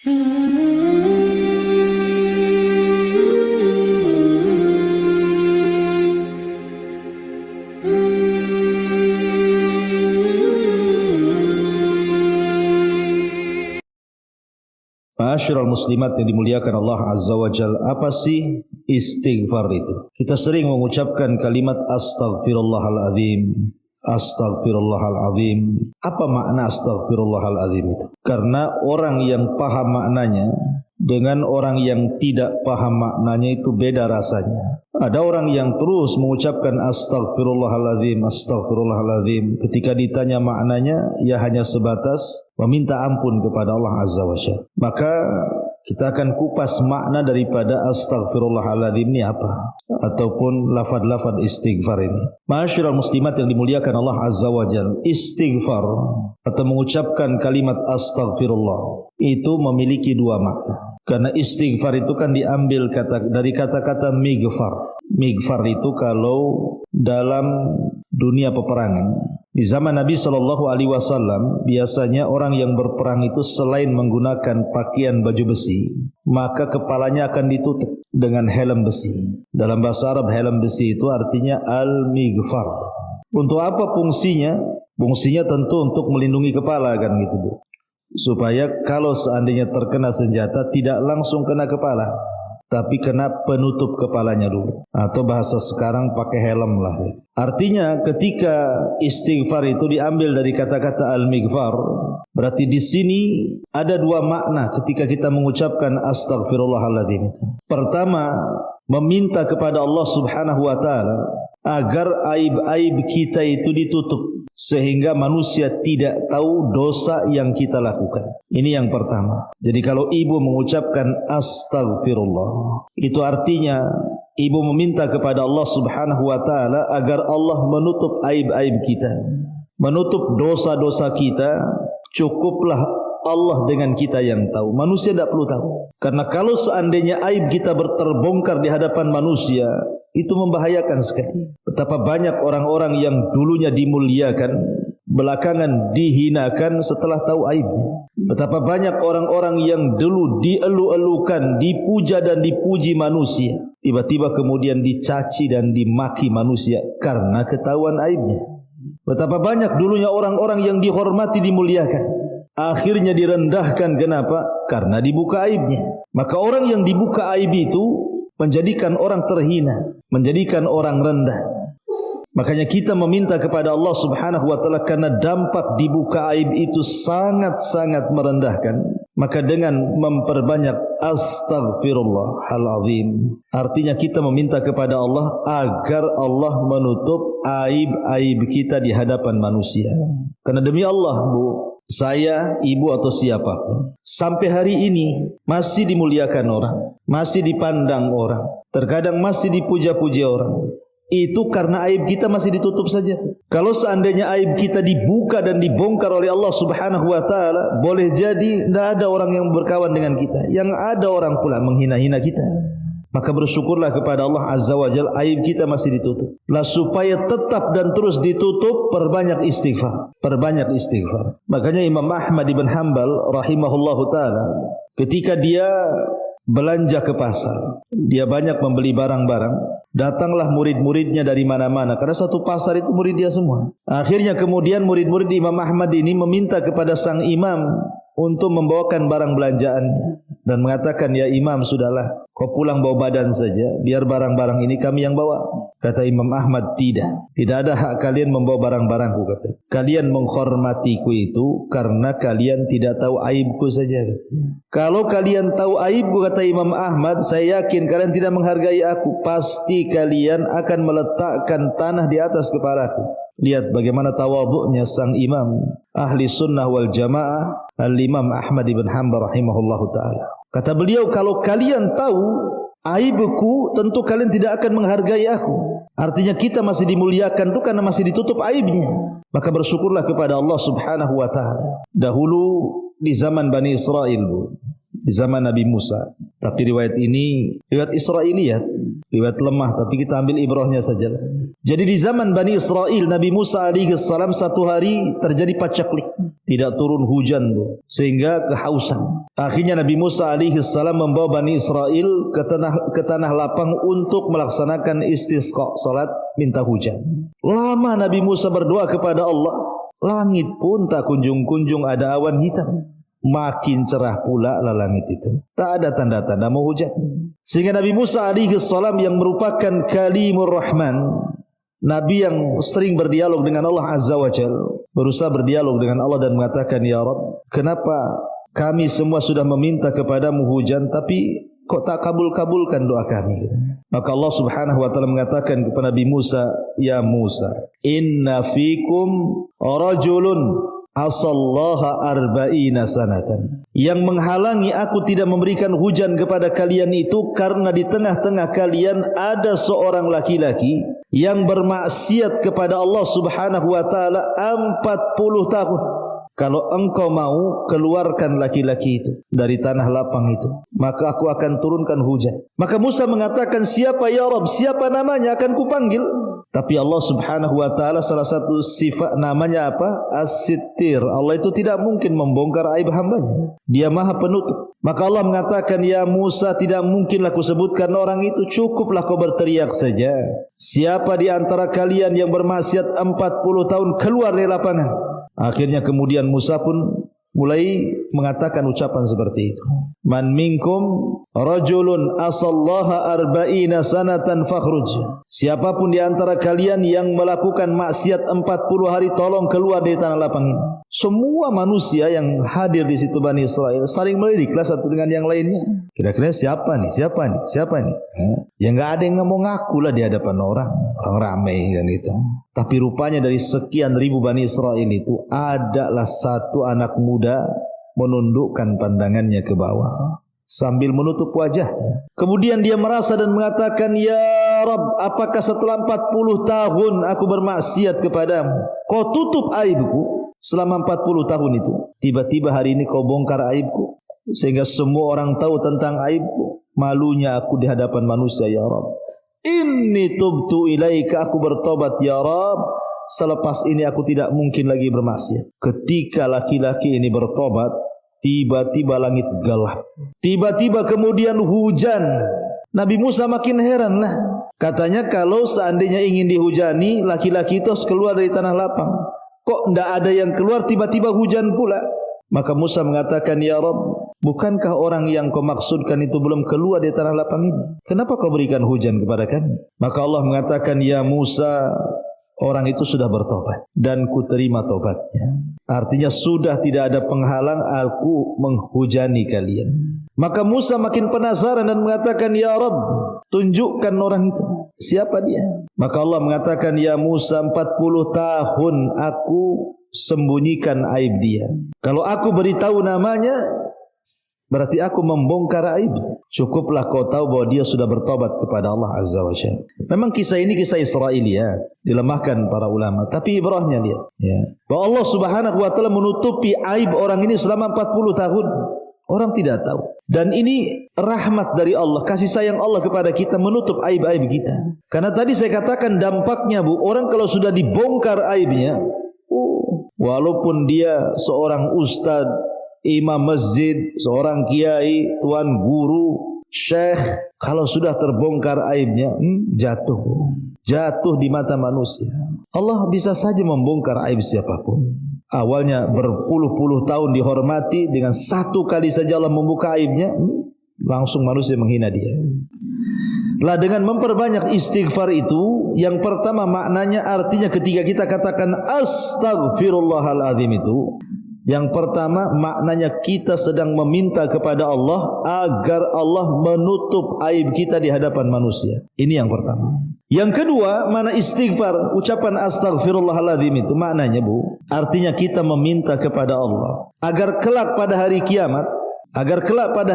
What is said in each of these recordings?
Ma'asyiral muslimat yang dimuliakan Allah Azza wa Jalla, apa sih istighfar itu? Kita sering mengucapkan kalimat astaghfirullahaladzim, astaghfirullahaladzim. Apa makna astaghfirullahaladzim itu? Karena orang yang paham maknanya dengan orang yang tidak paham maknanya itu beda rasanya. Ada orang yang terus mengucapkan astaghfirullahaladzim, astaghfirullahaladzim. Ketika ditanya maknanya, ia hanya sebatas meminta ampun kepada Allah Azza wa Jalla. Maka kita akan kupas makna daripada astaghfirullahaladzim ini apa, ataupun lafad-lafad istighfar ini. Ma'asyiral muslimat yang dimuliakan Allah Azza wa Jalla, istighfar atau mengucapkan kalimat astaghfirullah itu memiliki dua makna. Karena istighfar itu kan diambil dari kata-kata mighfar. Mighfar itu kalau dalam dunia peperangan, di zaman Nabi SAW biasanya orang yang berperang itu selain menggunakan pakaian baju besi, maka kepalanya akan ditutup dengan helm besi. Dalam bahasa Arab helm besi itu artinya al-mighfar. Untuk apa fungsinya? Fungsinya tentu untuk melindungi kepala kan gitu Bu, supaya kalau seandainya terkena senjata tidak langsung kena kepala, tapi kena penutup kepalanya dulu. Atau bahasa sekarang pakai helm lah. Artinya ketika istighfar itu diambil dari kata-kata al-mighfar, berarti di sini ada dua makna ketika kita mengucapkan astaghfirullahaladzim. Pertama, meminta kepada Allah Subhanahu wa taala agar aib-aib kita itu ditutup sehingga manusia tidak tahu dosa yang kita lakukan. Ini yang pertama. Jadi kalau ibu mengucapkan astaghfirullah, itu artinya ibu meminta kepada Allah Subhanahu wa taala agar Allah menutup aib-aib kita, menutup dosa-dosa kita. Cukuplah Allah dengan kita yang tahu. Manusia tidak perlu tahu. Karena kalau seandainya aib kita terbongkar di hadapan manusia, itu membahayakan sekali. Betapa banyak orang-orang yang dulunya dimuliakan, belakangan dihinakan setelah tahu aibnya. Betapa banyak orang-orang yang dulu dielu-elukan, dipuja dan dipuji manusia, tiba-tiba kemudian dicaci dan dimaki manusia karena ketahuan aibnya. Betapa banyak dulunya orang-orang yang dihormati, dimuliakan, akhirnya direndahkan. Kenapa? Karena dibuka aibnya. Maka orang yang dibuka aib itu menjadikan orang terhina, menjadikan orang rendah. Makanya kita meminta kepada Allah Subhanahu wa taala, karena dampak dibuka aib itu sangat-sangat merendahkan. Maka dengan memperbanyak astaghfirullahaladzim, artinya kita meminta kepada Allah agar Allah menutup aib-aib kita di hadapan manusia. Karena demi Allah Bu, saya, ibu atau siapapun, sampai hari ini masih dimuliakan orang, masih dipandang orang, terkadang masih dipuja-puja orang. Itu karena aib kita masih ditutup saja. Kalau seandainya aib kita dibuka dan dibongkar oleh Allah Subhanahu wa taala, boleh jadi tidak ada orang yang berkawan dengan kita, yang ada orang pula menghina-hina kita. Maka bersyukurlah kepada Allah Azza wa Jalla, aib kita masih ditutup. Lah supaya tetap dan terus ditutup, perbanyak istighfar, perbanyak istighfar. Makanya Imam Ahmad ibn Hanbal rahimahullahu taala, ketika dia belanja ke pasar, dia banyak membeli barang-barang. Datanglah murid-muridnya dari mana-mana, karena satu pasar itu murid dia semua. Akhirnya kemudian murid-murid Imam Ahmad ini meminta kepada sang imam untuk membawakan barang belanjaannya dan mengatakan, ya imam, sudahlah, kau pulang bawa badan saja, biar barang-barang ini kami yang bawa. Kata Imam Ahmad, tidak ada hak kalian membawa barang-barangku. Kata, kalian menghormatiku itu karena kalian tidak tahu aibku saja. Kata, kalau kalian tahu aibku, kata Imam Ahmad, saya yakin kalian tidak menghargai aku. Pasti kalian akan meletakkan tanah di atas kepalaku. Lihat bagaimana tawadhu'nya sang imam ahli sunnah wal jamaah, Al-Imam Ahmad ibn Hanbal rahimahullahu ta'ala. Kata beliau, kalau kalian tahu aibku, tentu kalian tidak akan menghargai aku. Artinya kita masih dimuliakan itu karena masih ditutup aibnya. Maka bersyukurlah kepada Allah Subhanahu wa ta'ala. Dahulu di zaman Bani Israel, di zaman Nabi Musa. Tapi riwayat ini riwayat Israiliyat, riwayat lemah, tapi kita ambil ibrahnya saja. Jadi di zaman Bani Israel, Nabi Musa alaihi salam satu hari terjadi pacaklik. tidak turun hujan sehingga kehausan. Akhirnya Nabi Musa alaihi salam membawa Bani Israel ke tanah lapang untuk melaksanakan istisqa, salat minta hujan. Lama Nabi Musa berdoa kepada Allah, langit pun tak kunjung-kunjung ada awan hitam. Makin cerah pula lah langit itu, tak ada tanda-tanda mau hujan. Sehingga Nabi Musa alaihi salam yang merupakan kalimur rahman, Nabi yang sering berdialog dengan Allah Azza wa Jalla, berusaha berdialog dengan Allah dan mengatakan, Ya Rabb, kenapa kami semua sudah meminta kepadamu hujan tapi kok tak kabul-kabulkan doa kami? Maka Allah Subhanahu wa taala mengatakan kepada Nabi Musa, Ya Musa, inna fikum rajulun asallaha arba'ina sanatan. Yang menghalangi aku tidak memberikan hujan kepada kalian itu karena di tengah-tengah kalian ada seorang laki-laki yang bermaksiat kepada Allah Subhanahu wa taala 40 tahun. Kalau engkau mau keluarkan laki-laki itu dari tanah lapang itu, maka aku akan turunkan hujan. Maka Musa mengatakan, siapa ya Rabb, siapa namanya, akan kupanggil. Tapi Allah Subhanahu wa taala salah satu sifat namanya apa? As-Sittir. Allah itu tidak mungkin membongkar aib hambanya. Dia Maha Penutup. Maka Allah mengatakan, ya Musa, tidak mungkinlah kusebutkan orang itu, cukuplah kau berteriak saja. Siapa di antara kalian yang bermaksiat 40 tahun keluar dari lapangan? Akhirnya kemudian Musa pun mulai mengatakan ucapan seperti itu. Man minkum rajulun asallaha arba'ina sanatan fakhruj. Siapapun di antara kalian yang melakukan maksiat 40 hari, tolong keluar dari tanah lapang ini. Semua manusia yang hadir di situ Bani Israel saling meliriklah satu dengan yang lainnya. Kira-kira siapa nih? Ya enggak ada yang mau ngaku lah di hadapan orang ramai kan itu. Tapi rupanya dari sekian ribu Bani Israel itu adalah satu anak muda menundukkan pandangannya ke bawah sambil menutup wajahnya. Kemudian dia merasa dan mengatakan, Ya Rabb, apakah setelah 40 tahun aku bermaksiat kepadamu, kau tutup aibku selama 40 tahun itu, tiba-tiba hari ini kau bongkar aibku sehingga semua orang tahu tentang aibku. Malunya aku di hadapan manusia, Ya Rabb. Inni tubtu ilaika, aku bertobat ya Rabb, selepas ini aku tidak mungkin lagi bermaksiat. Ketika laki-laki ini bertobat, tiba-tiba langit gelap, tiba-tiba kemudian hujan. Nabi Musa makin heran lah. Katanya kalau seandainya ingin dihujani, laki-laki itu harus keluar dari tanah lapang. Kok tidak ada yang keluar, tiba-tiba hujan pula. Maka Musa mengatakan, Ya Rabb, bukankah orang yang kau maksudkan itu belum keluar dari tanah lapang ini? Kenapa kau berikan hujan kepada kami? Maka Allah mengatakan, Ya Musa, orang itu sudah bertobat dan ku terima tobatnya. Artinya sudah tidak ada penghalang aku menghujani kalian. Maka Musa makin penasaran dan mengatakan, Ya Rabb, tunjukkan orang itu, siapa dia? Maka Allah mengatakan, Ya Musa, 40 tahun aku sembunyikan aib dia. Kalau aku beritahu namanya, berarti aku membongkar aibnya. Cukuplah kau tahu bahwa dia sudah bertobat kepada Allah Azza wa Jalla. Memang kisah ini kisah Israiliyat, dilemahkan para ulama, tapi ibrahnya lihat ya, bahwa Allah Subhanahu wa taala menutupi aib orang ini selama 40 tahun. Orang tidak tahu. Dan ini rahmat dari Allah, kasih sayang Allah kepada kita, menutup aib-aib kita. Karena tadi saya katakan dampaknya Bu, orang kalau sudah dibongkar aibnya, walaupun dia seorang ustaz, imam masjid, seorang kiai, tuan guru, syekh, kalau sudah terbongkar aibnya, jatuh di mata manusia. Allah bisa saja membongkar aib siapapun. Awalnya berpuluh-puluh tahun dihormati, dengan satu kali saja Allah membuka aibnya, langsung manusia menghina dia. Lah dengan memperbanyak istighfar itu, yang pertama maknanya artinya ketika kita katakan astaghfirullahaladzim itu, yang pertama maknanya kita sedang meminta kepada Allah agar Allah menutup aib kita di hadapan manusia. Ini yang pertama. Yang kedua, mana istighfar, ucapan astaghfirullahaladzim itu maknanya Bu, artinya kita meminta kepada Allah agar kelak pada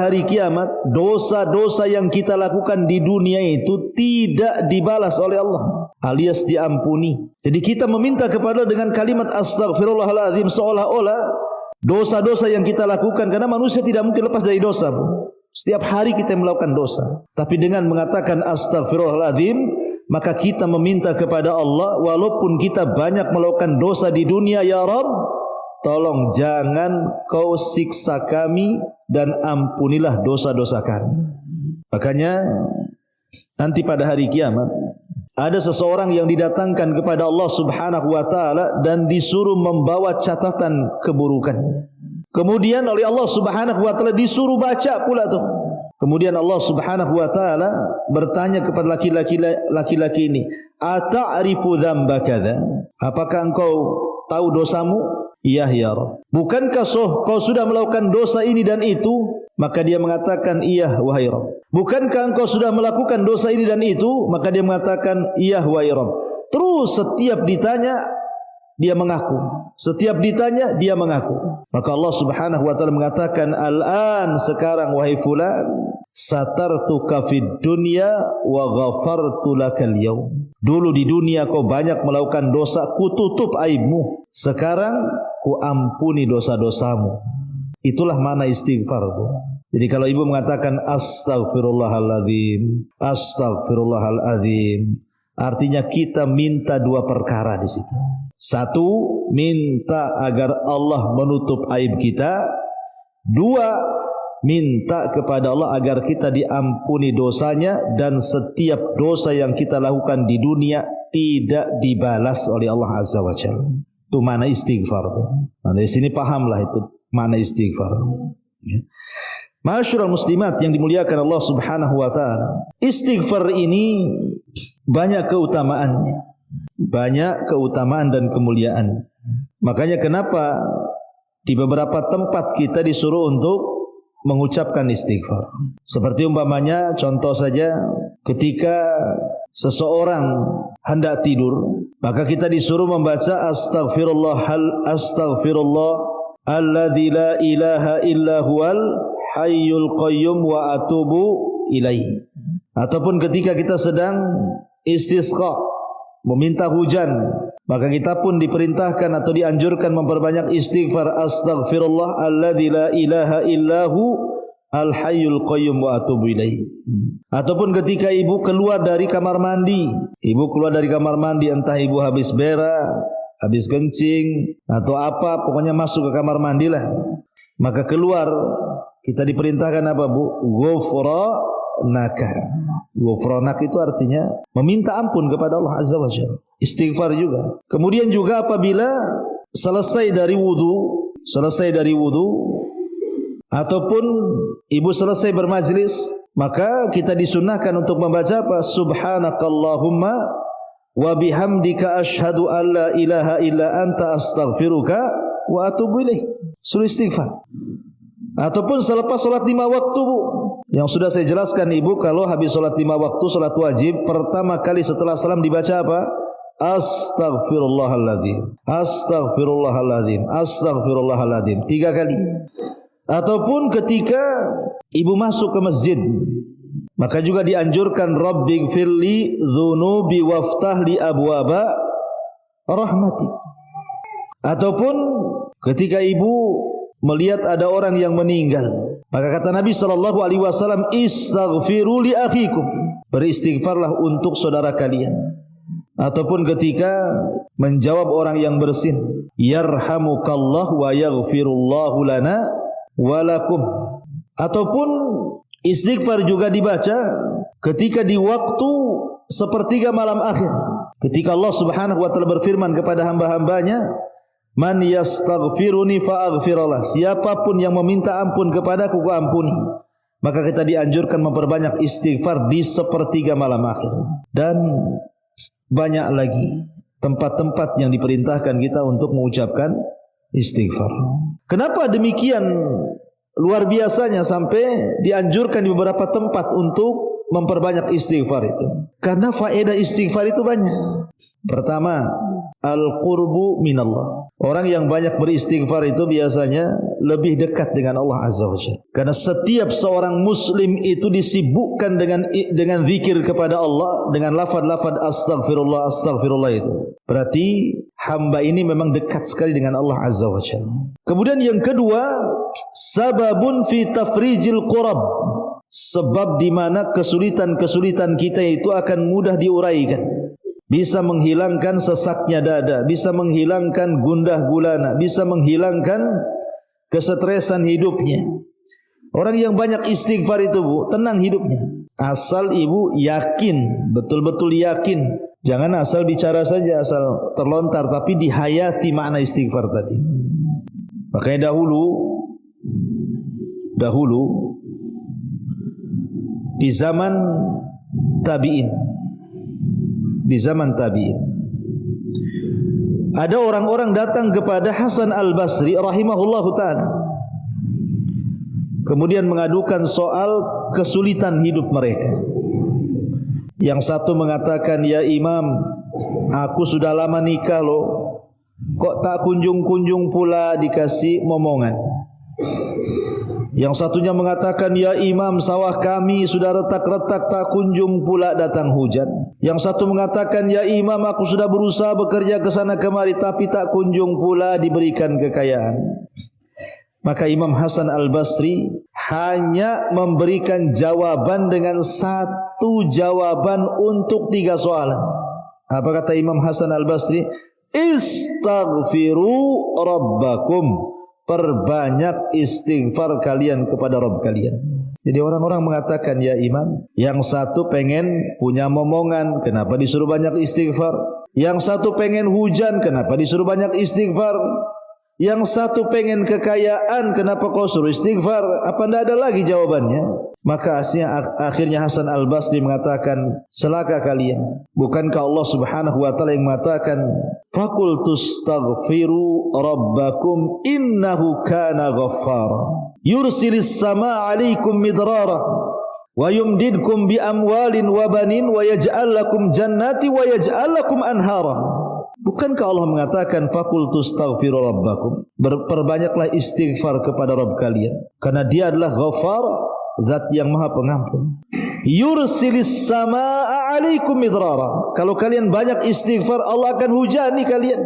hari kiamat, dosa-dosa yang kita lakukan di dunia itu tidak dibalas oleh Allah, alias diampuni. Jadi kita meminta kepada dengan kalimat astaghfirullahaladzim, seolah-olah dosa-dosa yang kita lakukan, karena manusia tidak mungkin lepas dari dosa Bu. Setiap hari kita melakukan dosa. Tapi dengan mengatakan astaghfirullahaladzim, maka kita meminta kepada Allah, walaupun kita banyak melakukan dosa di dunia, Ya Rabb, tolong jangan kau siksa kami dan ampunilah dosa-dosa kami. Makanya nanti pada hari kiamat ada seseorang yang didatangkan kepada Allah Subhanahu wa taala dan disuruh membawa catatan keburukannya. Kemudian oleh Allah Subhanahu wa taala disuruh baca pula tuh. Kemudian Allah Subhanahu wa taala bertanya kepada laki-laki ini, "Ata'rifu dzamba kadza?" Apakah engkau tahu dosamu? Iya ya Rabb. Bukankah kau sudah melakukan dosa ini dan itu? Maka dia mengatakan, iya wahai Rabb. Bukankah engkau sudah melakukan dosa ini dan itu? Maka dia mengatakan, iya wahai Rabb. Terus setiap ditanya dia mengaku. Setiap ditanya dia mengaku. Maka Allah Subhanahu wa taala mengatakan, al-an, sekarang wahai fulan, satartuka fid dunya wa ghafartu lakal yaum. Dulu di dunia kau banyak melakukan dosa, ku tutup aibmu. Sekarang ku ampuni dosa-dosamu. Itulah makna istighfar, Bu. Jadi kalau ibu mengatakan astaghfirullahaladzim, astaghfirullahaladzim, artinya kita minta dua perkara di situ. Satu, minta agar Allah menutup aib kita. Dua, minta kepada Allah agar kita diampuni dosanya dan setiap dosa yang kita lakukan di dunia tidak dibalas oleh Allah Azza wa Jalla. Itu makna istighfar. Nah, di sini pahamlah itu makna istighfar. Ya. Ma'asyiral muslimat yang dimuliakan Allah Subhanahu wa taala. Istighfar ini banyak keutamaannya. Banyak keutamaan dan kemuliaan. Makanya kenapa di beberapa tempat kita disuruh untuk mengucapkan istighfar. Seperti umpamanya contoh saja ketika seseorang hendak tidur, maka kita disuruh membaca astaghfirullah alladzi la ilaha illa huwal hayyul qayyum wa atubu ilaihi. Ataupun ketika kita sedang istisqa, meminta hujan, maka kita pun diperintahkan atau dianjurkan memperbanyak istighfar astaghfirullah alladzi la ilaha illahu al hayyul qayyum wa atubu ilaihi. Ataupun ketika ibu keluar dari kamar mandi, entah ibu habis berak, habis kencing atau apa, pokoknya masuk ke kamar mandi lah, maka keluar kita diperintahkan apa, Bu? Ghufranaka. Ghufranak itu artinya meminta ampun kepada Allah Azza wa Jalla. Istighfar juga. Kemudian juga apabila selesai dari wudu ataupun ibu selesai bermajlis, maka kita disunahkan untuk membaca apa? Subhanakallahumma wa bihamdika asyhadu an la ilaha illa anta astaghfiruka wa atubu ilaik. Suruh istighfar. Ataupun selepas solat 5 waktu, Bu. Yang sudah saya jelaskan ibu, kalau habis solat 5 waktu, solat wajib, pertama kali setelah salam dibaca apa? Astaghfirullahaladzim, astaghfirullahaladzim, astaghfirullahaladzim 3 kali. Ataupun ketika ibu masuk ke masjid, maka juga dianjurkan Rabbighfirli dzunubi waftahli abwaba rahmati. Ataupun ketika ibu melihat ada orang yang meninggal, maka kata Nabi SAW, istaghfiru li akhikum, beristighfarlah untuk saudara kalian. Ataupun ketika menjawab orang yang bersin, yarhamukallah wa yaghfirullahu lana wa lakum. Ataupun istighfar juga dibaca ketika di waktu sepertiga malam akhir, ketika Allah Subhanahu wa taala berfirman kepada hamba-hambanya, man yastaghfiruni fa'aghfirullah, siapapun yang meminta ampun kepadaku, ku ampuni. Maka kita dianjurkan memperbanyak istighfar di sepertiga malam akhir. Dan banyak lagi tempat-tempat yang diperintahkan kita untuk mengucapkan istighfar. Kenapa demikian luar biasanya sampai dianjurkan di beberapa tempat untuk memperbanyak istighfar itu? Karena faedah istighfar itu banyak. Pertama, al-qurbu minallah. Orang yang banyak beristighfar itu biasanya lebih dekat dengan Allah Azza wa Jalla. Karena setiap seorang muslim itu disibukkan dengan zikir kepada Allah, dengan lafaz-lafaz astaghfirullah, astaghfirullah itu. Berarti hamba ini memang dekat sekali dengan Allah Azza wa Jalla. Kemudian yang kedua, sababun fi tafrijil qurab. Sebab di mana kesulitan-kesulitan kita itu akan mudah diuraikan. bisa menghilangkan sesaknya dada, bisa menghilangkan gundah gulana, bisa menghilangkan kesetresan hidupnya. Orang yang banyak istighfar itu, Bu, tenang hidupnya. Asal ibu yakin, betul-betul yakin. Jangan asal bicara saja, asal terlontar, tapi dihayati makna istighfar tadi. Makanya dahulu di zaman tabi'in, ada orang-orang datang kepada Hasan Al-Basri rahimahullahu ta'ala, kemudian mengadukan soal kesulitan hidup mereka. Yang satu mengatakan, ya Imam, aku sudah lama nikah loh, kok tak kunjung-kunjung pula dikasih momongan. Yang satunya mengatakan, ya Imam, sawah kami sudah retak-retak, tak kunjung pula datang hujan. Yang satu mengatakan, ya Imam, aku sudah berusaha bekerja ke sana kemari, tapi tak kunjung pula diberikan kekayaan. Maka Imam Hasan Al-Basri hanya memberikan jawaban dengan satu jawaban untuk 3 soalan. Apa kata Imam Hasan Al-Basri? Istaghfiru rabbakum. Perbanyak istighfar kalian kepada Rabb kalian. Jadi orang-orang mengatakan, ya Imam, yang satu pengen punya momongan, kenapa disuruh banyak istighfar? Yang satu pengen hujan, kenapa disuruh banyak istighfar? Yang satu pengen kekayaan, kenapa kau suruh istighfar? Apa tidak ada lagi jawabannya? Maka akhirnya Hasan Al-Basri mengatakan, celaka kalian. Bukankah Allah Subhanahu wa taala yang mengatakan, faqultu astaghfiru rabbakum innahu kana ghaffara yursilis samaa 'alaikum midrara wa yumdidkum bi amwalin wa banin wa yaj'al lakum jannati wa yaj'al lakum anhara. Bukankah Allah mengatakan faqultu astaghfiru rabbakum, berbanyaklah istighfar kepada Rabb kalian, karena Dia adalah Ghaffar, Zat yang Maha Pengampun. Yursilis samaa 'alaikum midrara. Kalau kalian banyak istighfar, Allah akan hujani kalian.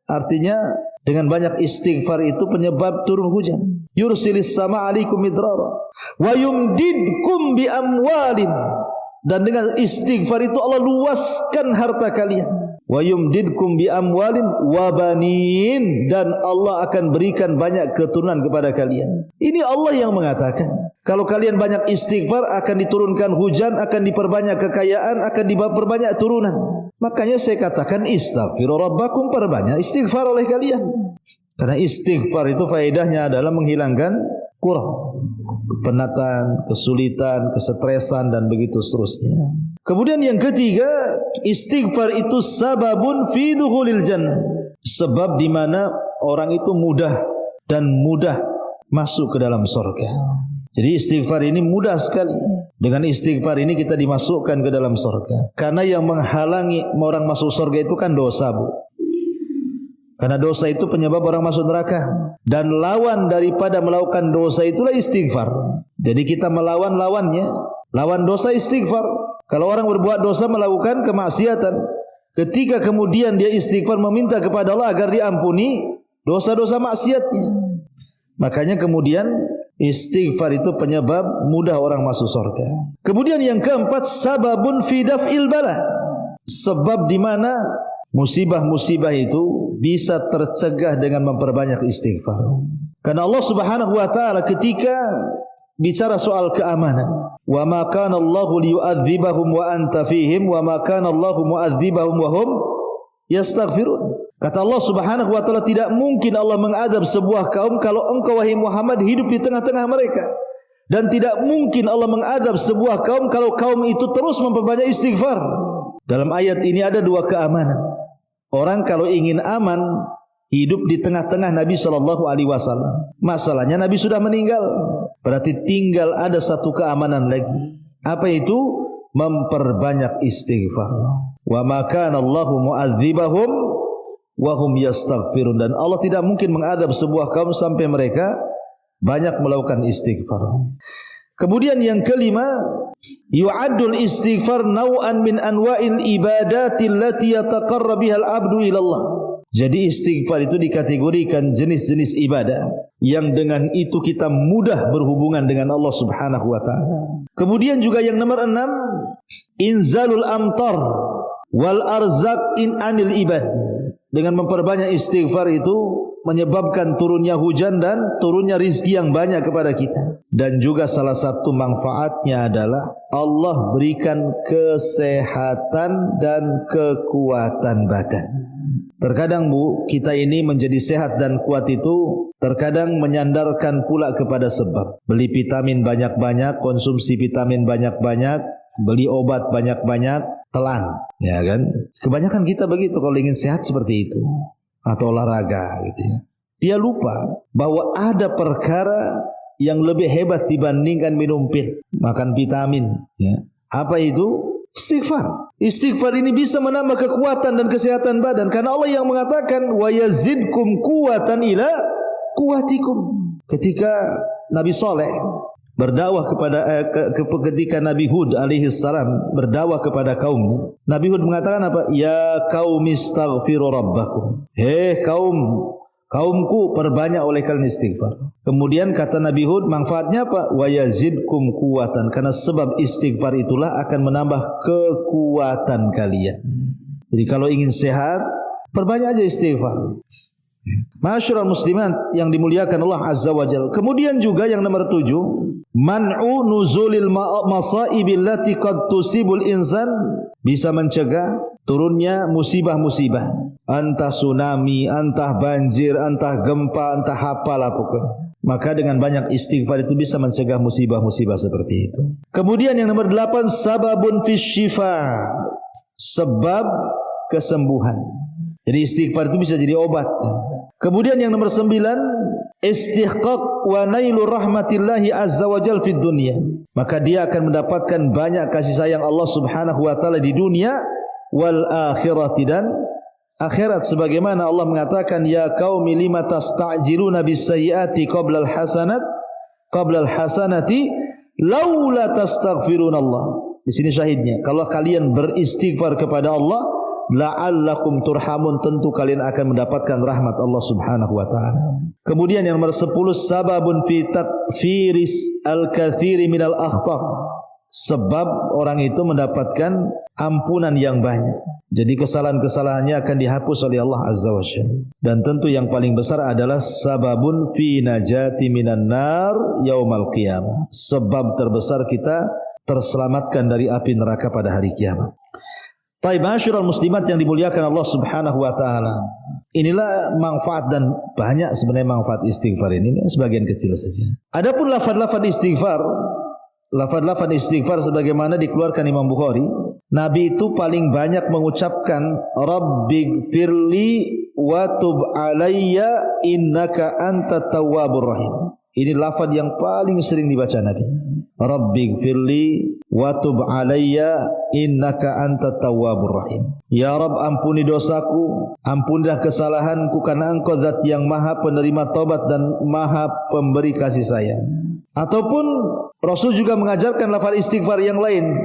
Artinya dengan banyak istighfar itu penyebab turun hujan. Yursilis samaa 'alaikum midrara wa yumdidkum bi amwalin. Dan dengan istighfar itu Allah luaskan harta kalian. Wa yumdidkum bi amwalin wa banin, dan Allah akan berikan banyak keturunan kepada kalian. Ini Allah yang mengatakan, kalau kalian banyak istighfar akan diturunkan hujan, akan diperbanyak kekayaan, akan diperbanyak turunan. Makanya saya katakan istaghfiru rabbakum, perbanyak istighfar oleh kalian. Karena istighfar itu faedahnya adalah menghilangkan kurang, kepenatan, kesulitan, kesetresan, dan begitu seterusnya. Kemudian yang ketiga, istighfar itu sababun fi dukhulil jannah, sebab di mana orang itu mudah masuk ke dalam surga. Jadi istighfar ini mudah sekali. Dengan istighfar ini kita dimasukkan ke dalam surga. Karena yang menghalangi orang masuk surga itu kan dosa, Bu. Karena dosa itu penyebab orang masuk neraka. Dan lawan daripada melakukan dosa itulah istighfar. Jadi kita melawan lawannya. Lawan dosa istighfar. Kalau orang berbuat dosa, melakukan kemaksiatan, ketika kemudian dia istighfar meminta kepada Allah agar diampuni dosa-dosa maksiatnya, makanya kemudian istighfar itu penyebab mudah orang masuk surga. Kemudian yang keempat, sababun fi daf'il bala, sebab di mana musibah-musibah itu bisa tercegah dengan memperbanyak istighfar. Karena Allah Subhanahu wa taala ketika bicara soal keamanan, wa ma kana Allahu liyu'adzibahum wa anta fihim wa ma kana Allahu mu'adzibahum wa hum yastaghfirun. Kata Allah Subhanahu wa taala, tidak mungkin Allah mengadab sebuah kaum kalau engkau wahai Muhammad hidup di tengah-tengah mereka, dan tidak mungkin Allah mengadab sebuah kaum kalau kaum itu terus memperbanyak istighfar. Dalam ayat ini ada 2 keamanan. Orang kalau ingin aman hidup di tengah-tengah Nabi SAW. Masalahnya Nabi sudah meninggal, berarti tinggal ada satu keamanan lagi. Apa itu? Memperbanyak istighfar. Wa ma kana Allahu mu'adzibahum wa hum yastaghfirun. Dan Allah tidak mungkin mengadab sebuah kaum sampai mereka banyak melakukan istighfar. Kemudian yang kelima, yu'addul istighfar naw'an min anwa'il ibadati allati yataqarrabu bihal abdu ila Allah. Jadi istighfar itu dikategorikan jenis-jenis ibadah yang dengan itu kita mudah berhubungan dengan Allah Subhanahu wa taala. Kemudian juga yang nomor 6, inzalul amtar, Wal arzaq in anil ibad. Dengan memperbanyak istighfar itu menyebabkan turunnya hujan dan turunnya rizki yang banyak kepada kita. Dan juga salah satu manfaatnya adalah Allah berikan kesehatan dan kekuatan badan. Terkadang Bu, kita ini menjadi sehat dan kuat itu terkadang menyandarkan pula kepada sebab. Beli vitamin banyak-banyak, konsumsi vitamin banyak-banyak, beli obat banyak-banyak, telan, ya kan? Kebanyakan kita begitu kalau ingin sehat seperti itu, atau olahraga gitu ya. Dia lupa bahwa ada perkara yang lebih hebat dibandingkan minum pil, makan vitamin, ya. Apa itu? Istighfar. Istighfar ini bisa menambah kekuatan dan kesehatan badan, karena Allah yang mengatakan wa yazidkum quwwatan ila quwwatikum. Ketika Nabi Saleh berdakwah ketika Nabi Hud alaihi salam berdakwah kepada kaumnya, Nabi Hud mengatakan apa? Ya qaumi astaghfiru rabbakum. Hei kaumku, perbanyak oleh kalian istighfar. Kemudian kata Nabi Hud, manfaatnya apa? Wa yazidkum quwwatan, karena sebab istighfar itulah akan menambah kekuatan kalian. Jadi kalau ingin sehat, perbanyak aja istighfar. Ma'asyiral muslimat yang dimuliakan Allah Azza wa Jalla. Kemudian juga yang nomor 7, man'u nuzulil masaibil lati qad tusibul insan, bisa mencegah turunnya musibah-musibah, entah tsunami, entah banjir, entah gempa, entah apalah pokoknya. Maka dengan banyak istighfar itu bisa mencegah musibah-musibah seperti itu. Kemudian yang nomor 8, sababun fis syifa, sebab kesembuhan. Jadi istighfar itu bisa jadi obat. Kemudian yang nomor 9, istihqaq wa nailu rahmatillahi azza wa jalla fid dunya. Maka dia akan mendapatkan banyak kasih sayang Allah Subhanahu wa taala di dunia wal akhirati, dan akhirat, sebagaimana Allah mengatakan ya qaumi lima tasta'jiluna bis sayyiati qabla al hasanati laula tastaghfirunallah. Di sini syahidnya, kalau kalian beristighfar kepada Allah, la'allakum turhamun, tentu kalian akan mendapatkan rahmat Allah Subhanahu wa taala. Kemudian yang nomor 10, sababun fi takfiris al-katsiri minal akhta', sebab orang itu mendapatkan ampunan yang banyak. Jadi kesalahan-kesalahannya akan dihapus oleh Allah Azza wa Jalla. Dan tentu yang paling besar adalah sababun fi najati minan nar yaumal qiyamah, sebab terbesar kita terselamatkan dari api neraka pada hari kiamat. Taib ma'asyiral muslimat yang dimuliakan Allah Subhanahu wa taala. Inilah manfaat, dan banyak sebenarnya manfaat istighfar ini sebagian kecil saja. Adapun lafaz-lafaz istighfar sebagaimana dikeluarkan Imam Bukhari, Nabi itu paling banyak mengucapkan Rabbighfirli wa tub alayya innaka antat tawwabur rahim. Ini lafaz yang paling sering dibaca Nabi. Rabbighfirli wa tub alayya innaka antat tawwabur rahim. Ya Rabb, ampuni dosaku, ampunilah kesalahanku, karena Engkau zat yang maha penerima taubat dan maha pemberi kasih sayang. Ataupun Rasul juga mengajarkan lafaz istighfar yang lain.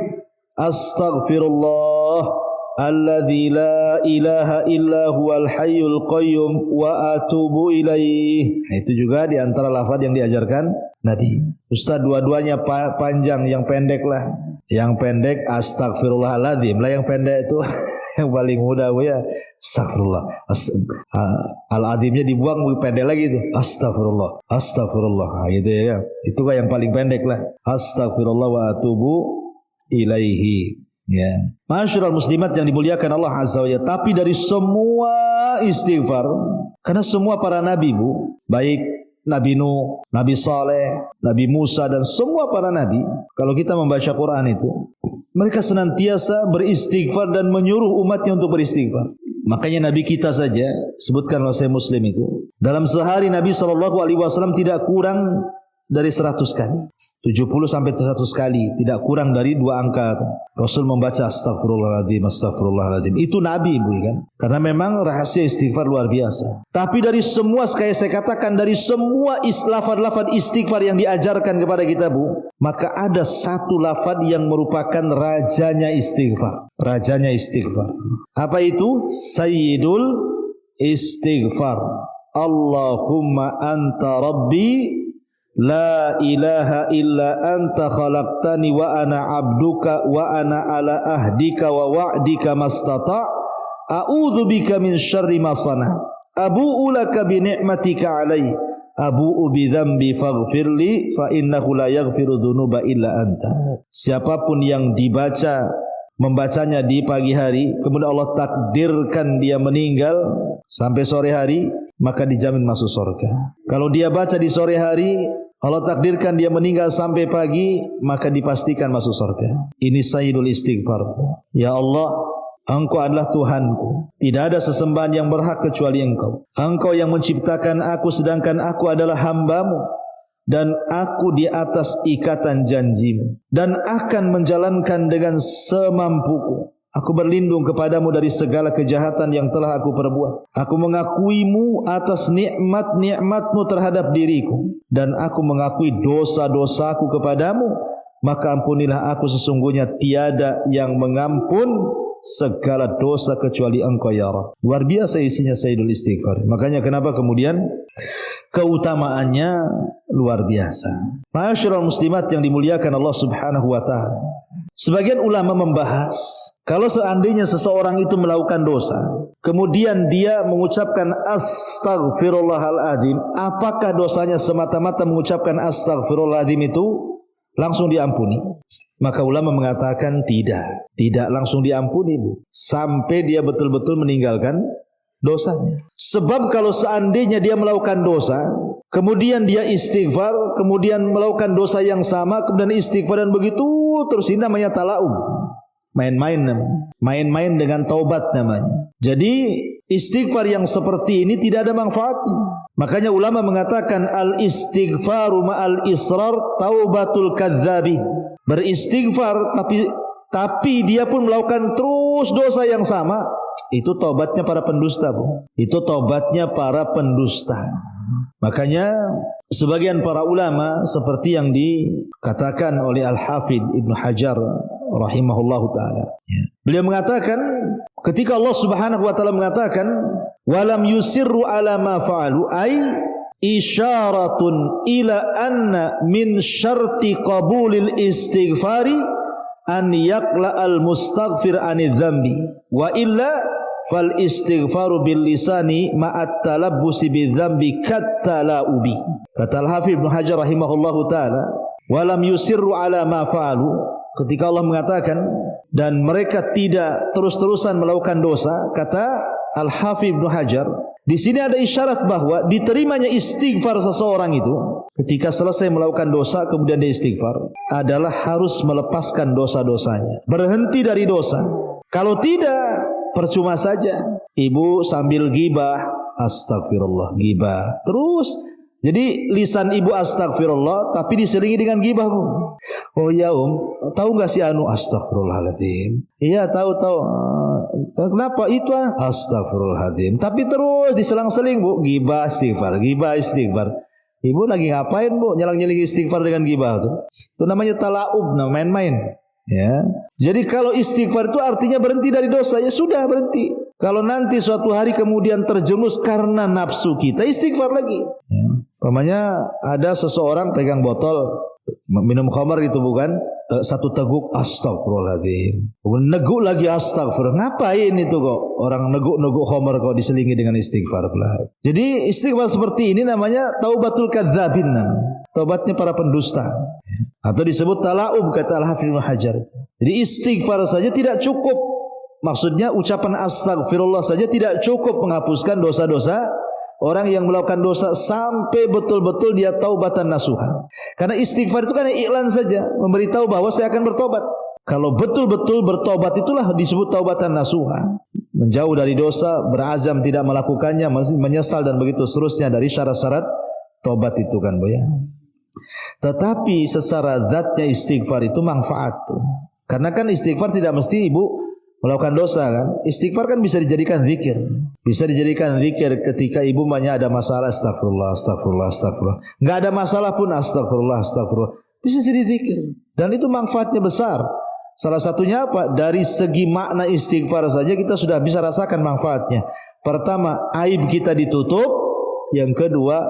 Astaghfirullah alladzi la ilaha illa huwal hayyul qayyum wa atubu ilaih. Itu juga di antara lafaz yang diajarkan Nabi. Ustaz, dua-duanya panjang, yang pendek lah. Yang pendek astaghfirullahaladzim lah, yang pendek itu yang paling mudah ya. Astagfirullah. Al-azimnya dibuang, pendek lagi itu. Astagfirullah. Gitu ya. Itu kan yang paling pendek lah. Astagfirullah wa atubu ilaihi. Ya. Ma'asyiral muslimat yang dimuliakan Allah Azza wa Jalla. Tapi dari semua istighfar, karena semua para nabi Bu, baik Nabi Nuh, Nabi Saleh, Nabi Musa, dan semua para nabi, kalau kita membaca Quran itu, mereka senantiasa beristighfar dan menyuruh umatnya untuk beristighfar. Makanya Nabi kita saja, sebutkan oleh saya Muslim itu, dalam sehari Nabi SAW tidak kurang dari 100 kali, 70 sampai 100 kali, tidak kurang dari 2 angka. Rasul membaca astagfirullahaladzim. Itu Nabi Bu, kan? Karena memang rahasia istighfar luar biasa. Tapi dari semua, sekali saya katakan, dari semua lafaz-lafaz istighfar yang diajarkan kepada kita Bu, maka ada satu lafaz yang merupakan rajanya istighfar. Rajanya istighfar. Apa itu? Sayyidul istighfar. Allahumma anta rabbi La ilaha illa anta khalaqtani wa ana abduka wa ana ala ahdika wa wa'dika mastata' a'udzu bika min syarri ma sana' abu'u laka bi ni'matika 'alayya abu'u bi dzambi faghfirli fa innahu la yaghfiru dzunuba illa anta. Siapapun yang membacanya di pagi hari, kemudian Allah takdirkan dia meninggal sampai sore hari, maka dijamin masuk surga. Kalau dia baca di sore hari, Allah takdirkan dia meninggal sampai pagi, maka dipastikan masuk surga. Ini sayyidul istighfar. Ya Allah, Engkau adalah Tuhanku, tidak ada sesembahan yang berhak kecuali Engkau. Engkau yang menciptakan aku, sedangkan aku adalah hamba-Mu, dan aku di atas ikatan janji-Mu, dan akan menjalankan dengan semampuku. Aku berlindung kepadamu dari segala kejahatan yang telah aku perbuat. Aku mengakuimu atas nikmat-nikmatmu terhadap diriku, dan aku mengakui dosa-dosaku kepadamu. Maka ampunilah aku, sesungguhnya tiada yang mengampun segala dosa kecuali Engkau ya Rabb. Luar biasa isinya sayyidul istighfar. Makanya kenapa kemudian keutamaannya luar biasa. Ma'asyiral muslimat yang dimuliakan Allah Subhanahu wa taala. Sebagian ulama membahas, kalau seandainya seseorang itu melakukan dosa, kemudian dia mengucapkan astaghfirullahaladzim, apakah dosanya semata-mata mengucapkan astaghfirullahaladzim itu langsung diampuni? Maka ulama mengatakan tidak langsung diampuni, Bu, sampai dia betul-betul meninggalkan dosanya. Sebab kalau seandainya dia melakukan dosa, kemudian dia istighfar, kemudian melakukan dosa yang sama, kemudian istighfar, dan begitu terus, ini namanya talaub. Main-main namanya. Main-main dengan taubat namanya. Jadi istighfar yang seperti ini tidak ada manfaatnya. Makanya ulama mengatakan al-istighfaru ma'al israr taubatul kadzdzabin. Beristighfar tapi dia pun melakukan terus dosa yang sama, itu taubatnya para pendusta, Bu. Itu taubatnya para pendusta. Makanya sebagian para ulama seperti yang dikatakan oleh Al-Hafidh Ibnu Hajar rahimahullahu taala, beliau mengatakan ketika Allah Subhanahu wa taala mengatakan walam yusirru ala ma fa'alu, ay isyaratun ila anna min syarti qabulil istighfari an yaqla al mustaghfir anidz dzambi wa illa fal istighfaru bil lisani ma'at talabbusi bidzambi kattalaubi. Kata Al-Hafidh Ibnu Hajar rahimahullahu taala, walam yusirru ala ma fa'alu, ketika Allah mengatakan dan mereka tidak terus-terusan melakukan dosa, kata Al-Hafidh Ibnu Hajar, di sini ada isyarat bahwa diterimanya istighfar seseorang itu ketika selesai melakukan dosa kemudian dia istighfar adalah harus melepaskan dosa-dosanya, berhenti dari dosa. Kalau tidak, percuma saja. Ibu sambil gibah, astagfirullah, gibah terus. Jadi lisan ibu astagfirullah tapi diselingi dengan gibah, Bu. Oh ya tahu nggak si anu, astagfirullahaladzim. Iya tahu. Kenapa itu? Astagfirullahaladzim. Tapi terus diselang-seling, Bu, gibah istighfar, gibah istighfar. Ibu lagi ngapain, Bu? Nyelang-nyeling istighfar dengan gibah tuh. Itu namanya talaub, main-main. Ya. Jadi kalau istighfar itu artinya berhenti dari dosa, ya sudah berhenti. Kalau nanti suatu hari kemudian terjerumus karena nafsu kita, istighfar lagi. Ya. Umpamanya ada seseorang pegang botol minum khamar itu, bukan? Satu teguk astagfirullahaladzim, neguk lagi astagfirullah. Ngapain itu kok orang neguk khamar kok diselingi dengan istighfar pula. Jadi istighfar seperti ini namanya taubatul kadzdzabin, namanya taubatnya para pendusta, atau disebut talaub, kata Al-Hafidh Ibnu Hajar. Jadi istighfar saja tidak cukup, maksudnya ucapan astagfirullah saja tidak cukup menghapuskan dosa-dosa orang yang melakukan dosa sampai betul-betul dia taubatan nasuha. Karena istighfar itu kan iklan saja, memberitahu bahwa saya akan bertobat. Kalau betul-betul bertobat itulah disebut taubatan nasuha. Menjauh dari dosa, berazam tidak melakukannya, menyesal dan begitu seterusnya dari syarat-syarat tobat itu kan, Bu, ya. Tetapi secara zatnya istighfar itu manfaat, Bu. Karena kan istighfar tidak mesti ibu melakukan dosa kan. Istighfar kan bisa dijadikan zikir. Bisa dijadikan zikir ketika ibu banyak ada masalah, astagfirullah, astagfirullah, astagfirullah. Enggak ada masalah pun astagfirullah, astagfirullah. Bisa jadi zikir. Dan itu manfaatnya besar. Salah satunya apa? Dari segi makna istighfar saja kita sudah bisa rasakan manfaatnya. Pertama, aib kita ditutup. Yang kedua,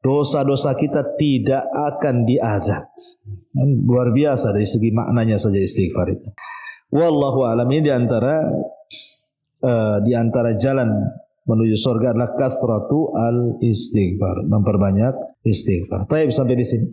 dosa-dosa kita tidak akan diazab. Luar biasa dari segi maknanya saja istighfar itu. Wallahu a'lam. Ini di antara jalan menuju surga adalah kasratu al istighfar, memperbanyak istighfar. Baik, sampai di sini.